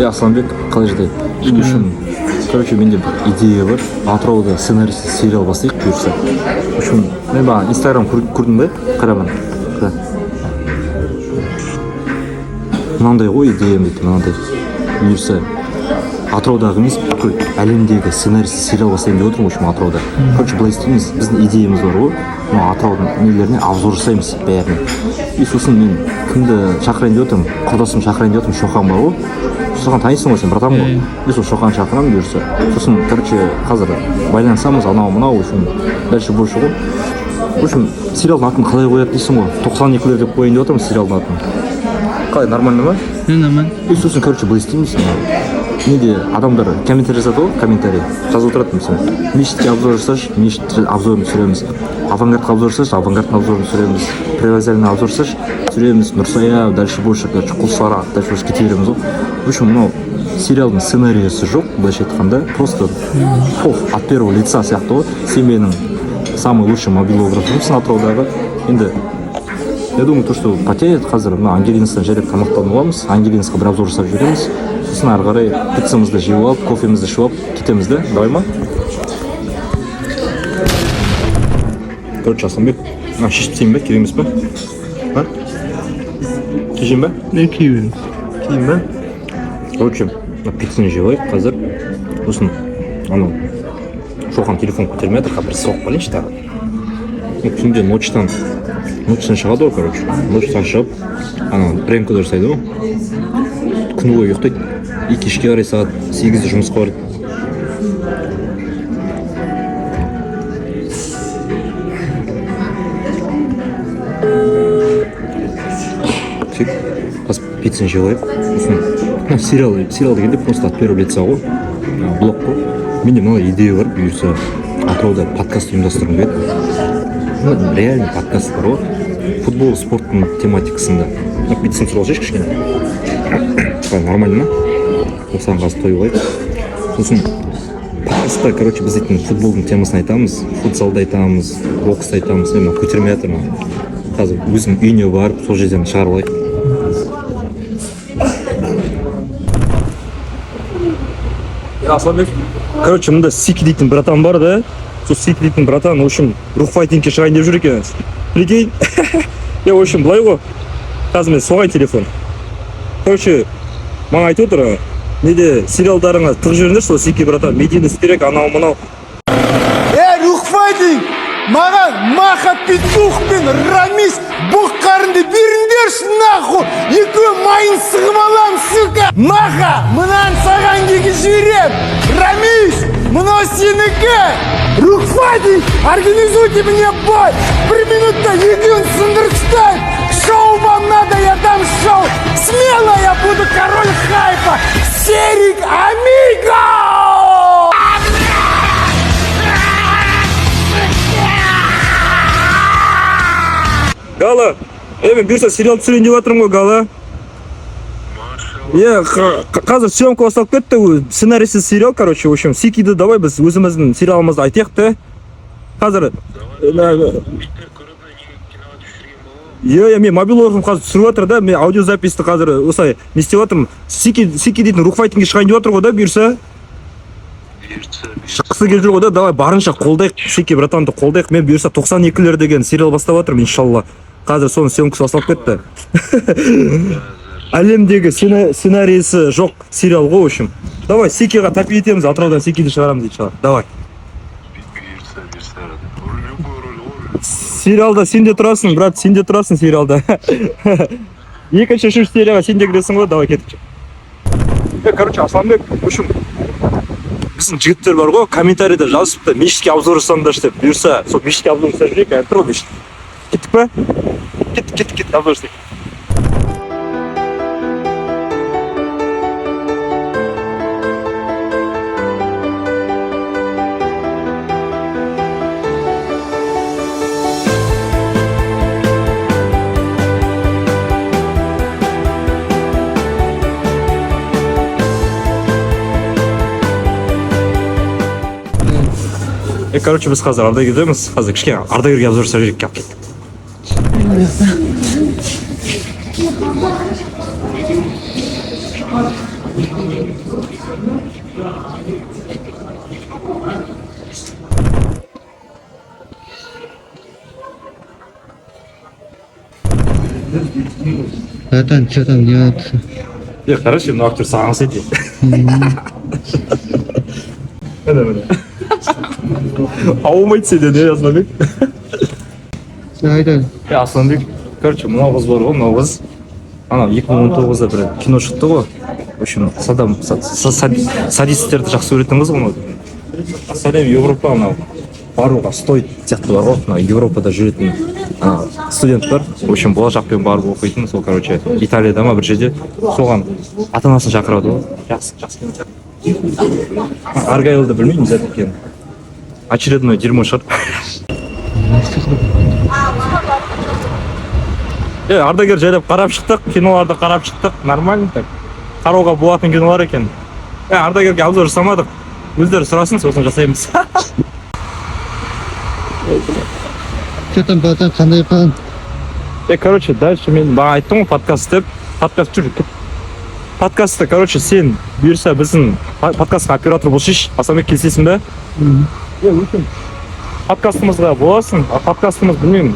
Асланбек, қалай жағдай? Короче, менде идея бар. Атырауда сценарист сериал бастайық бұйырса. В общем, мен бағана Инстаграм көрдім бе? Қараман. Мынандай ғой идеям дейді, мынандай. Бұйырса, Атыраудағы емес, бүкіл әлемдегі сценарист сериал бастайын деп отырмын, в общем, Атырауда. Короче, былай істейміз, біздің идеямыз бар ғой. Атыраудың нелеріне обзор жасаймыз бәріне. И сосын мен кімді шақырайын деп отырмын, құрдасым шақырайын деп отырмын, Шоқан бар ғой. Шоқан танисың ғой сен, братан ғой. И сол Шоқан шақырамын бұйырса. Сосын, короче, қазір байланысамыз, анау-мынау, в общем, дальше больше ғой. В общем, сериалдың атын қалай қояды дейсің ғой. 92-лер деп қояйын деп отырмын сериалдың атын. Қалай, нормально ма? Нормально. И сосын, короче, былай істейміз. Неде адамдар комментарий жазады ғой, комментарий жазып отырады мысалы. Мешітке обзор жасашы, мешіт обзорын түсіреміз. Авангардқа обзор жасашы, авангардтың обзорын түсіреміз. Привокзальный обзор жасашы, түсіреміз. Нұрсая, дальше больше, короче, Құлсары, дальше больше кете береміз ғой. В общем, мынау сериалдың сценарийсы жоқ, былайша айтқанда, просто от первого лица сияқты ғой. Сен менің самый лучший мобилографымсың Атыраудағы. Енді я думаю, то, что потеет қазір, Ангелинастан жареп тамақтанып аламыз, Ангелинасқа бір обзор жасап жібереміз. Сосын ары қарай пиццамызды жеп алып, кофемізді ішіп алып кетеміз да, давай ма? Короче, Асланбек, шешіп тастайын ба, керек емес па? Шешейін ба? Не киюін? Киейін ба? Короче, пиццаны жеп алайық қазір. Сосын, Шоқан телефон көтермей жатыр, бір соғып қалайыншы тағы. Түнде ночтан шығады ғой, короче. Ночтан шығып, премка жасайды ғой. Күні бойы ұйықтайды. И кешке қарай сағат 8-де жұмысқа барады. Сөйтіп, қазір пиццаны жеп алайық. Сосын сериал дегенде просто от первого лица ғой. Блог қой. Менде мынандай идея бар, бұйырса Атырауда подкаст ұйымдастырғым келеді. Реальный подкаст бар ғой. Футбол, спорттың тематикасында. Пиццаны туралы жеш кішкене. Нормально ма? Осыған қазір той олайық. Сосын подкастта, короче, біз дейтін футболдың темасын айтамыз, футзалды айтамыз, боксты айтамыз, көтермей жатыр ма. Қазір өзім үйіне барып, сол жерден шығарып алайық. Асланбек, короче, мұнда Сики дейтін братан бар да. Сол Сики дейтін братан, в общем, рухфайтингке шығайын деп жүр екен. Прикинь? В общем, былай ғой. Қазір мен соғайын телефон. Короче, маған айтып отыр, неде сериалдарыңа тығып жіберіңдер, сол Сики братан, медийный істерек, анау-мынау. Рухфайтинг! Маған Маха Петух пен Рамис бұққарынды беріңдерші нахуй! Екеуі майын сығып алам, сука! Маха, мұнан саған кеге жіберем! Рамис, мынау сенікі! Рухфайтинг, организуйте мне бой! 1 минутта екеуін сындырып тастайын! Шоу вам надо, я дам шоу! Смело я буду король хайпа! Серик Амиго! Гала, мен бұйырса сериал түсірейін деп жатырмын ғой, Гала. Қазір съемка басталып кетті, сценаристсіз сериал, короче, в общем, Сикиді давай біз өзіміздің сериалымызды айтайық та. Қазір мен мобилографым қазір түсіріп жатыр да, мен аудиозаписті қазір осылай не істеп жатырмын. Сики дейтін рухфайтингке шығайын деп жатыр ғой да, бұйырса. Шыққысы келіп жүр ғой да, давай барынша қолдайық, Сики братанды қолдайық. Мен бұйырса 92-лер деген сериал бастап жатырмын, иншалла. Қазір соның съемкасы басталып кетті. Әлемдегі сценарийсы жоқ сериал ғой, в общем. Давай Сикиға тәпи етеміз, Атыраудан Сикиді шығарамыз иншалла. Давай. Сериалда сен де тұрасың, брат, сен де тұрасың сериалда. Екінші, үшінші серияға сен де кіресің ғой, давай кетіп. Короче, Асланбек, в общем, біздің жігіттер бар ғой, комментарийда жазыпты, мешітке обзор жасаңдаршы деп. Бұйырса, сол мешітке обзор жасап жүрейік, тұр ғой мешіт. Кеттік па? Кеттік, обзор жасайық. Короче, біз қазір ардагердеміз. Қазір кішкене ардагерге обзор жасап жіберейік, келіп кеттік. Братан, что там делается? Короче, мына актер саған сети. Міне. Аумайды сен не Асланбек? Айдан. Асланбек, короче, мына қыз бар ғой, мына қыз. Ана 2019-да бір кино шықты ғой. В общем, садисттерді жақсы көретін қыз ғой. Сәлем Европа анау баруға стоит сияқты бар ғой. Мына Европада жүретін студент бар. В общем, болашақпен барып оқитын. Сол, короче, Италияда ма бір жерде. Соған ата-анасын шақырады ғой. Жақсы. Аргайлды білмеймін зәт екен. Очередной дерьмо шығар. Ардагер жайлап қарап шықтық, киноларды қарап шықтық, нормально так. Қарауға болатын кинолар екен. Ардагерге обзор жасамадық. Өздері сұрасын, сосын жасаймыз. Что там, братан, қандай қалың? Короче, дальше мен баға айттым ғой подкаст деп. Подкастты, короче, сен бұйырса біздің подкастқа оператор болшыш, Асланбек келісесің бе? Өтін. Подкастымызға боласың, подкастымыз білмеймін.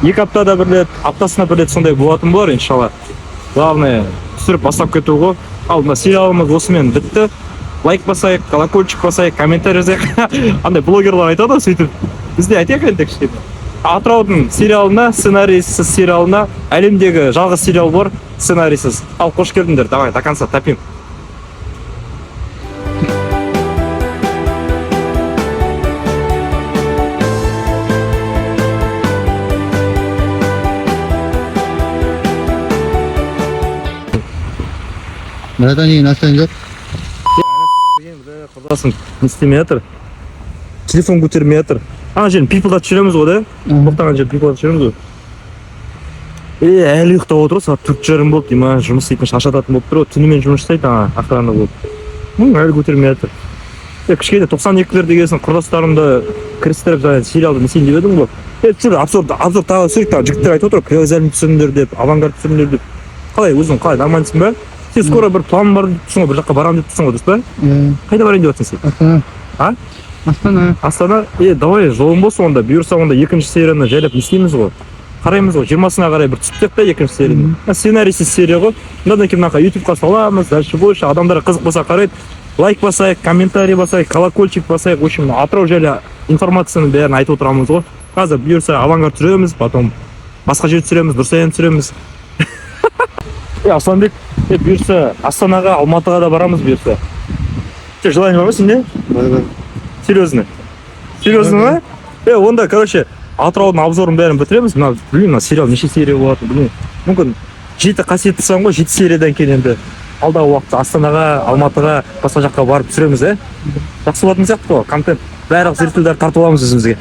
2 аптада бір рет, аптасына бір рет сондай болатын болар, иншалла. Главное, түсіріп бастап кету ғой. Ал мына сериалымыз осымен бітті. Лайк басайық, колокольчик басайық, комментарий жазайық. Андай блогерлар айтады ғой, сөйтіп. Бізде айтайық енді кішкене. Атыраудың сериалына, сценарийсіз сериалына, әлемдегі жалғыз сериал бар, сценарийсіз. Ал қош келдіңдер, давай, до конца тапим. Братан, не настроен жоқ? Құрдасым не істемей жатыр. Телефон көтермей жатыр. Ана жерін пипылдатып жүреміз ғой, да? Тоқтаған жерін пипылдатып жүреміз ғой. Әлі ұйықтап отыр, сағат 4:30 болды, деймін, жұмыс істейтін шашататын болып тұр ғой. Түнімен жұмыс жасайды, охрана болып. Әлі көтермей жатыр. Кішкене 92-лер дегенсің құрдастарымды кірістіріп жаңа сериалды несейін деп едім ғой. Жүр, обзор тағы түсірейік, тағы жігіттер айтып отыр, кривозаль түсіріңдер деп, авангард түсіріңдер деп. Қалай, өзің қалай, нормальсың ба? Сен скоро бір план бар деп тұрсың ғой, бір жаққа барамын деп тұрсың ғой, дұрыс па? Қайда барайын деп жатсың сен? Астана. Астана? Давай, жолың болсын онда, бұйырса онда 2-ші серияны жайлап не істейміз ғой. Қараймыз ғой, 20-сына қарай бір түсіп та 2-ші серияны. Сценарийсіз серия ғой. Мынадан кейін мынақа ютубқа саламыз, дальше больше адамдар қызық болса қарайды. Лайк басайық, комментарий басайық, колокольчик басайық. В общем, Атырау жайлы информацияны бәрін айтып отырамыз ғой. Қазір бұйырса авангард түсіреміз, потом басқа жер түсіреміз, Дұрсаян түсіреміз. Асланбек, бұйырса Астанаға, Алматыға да барамыз бұйырса. Желание бар ма сенде? Бар. Серьезно? Серьезно ма? Онда, короче, Атыраудың обзорын бәрін бітіреміз. Білмеймін, сериал неше серия болады, білмеймін. Мүмкін 7 қасиетті сан ғой, 7 сериядан кейін енді алдағы уақытта Астанаға, Алматыға, басқа жаққа барып түсіреміз, Жақсы болатын сияқты ғой, контент. Барлық зерттеулер тартып аламыз өзімізге.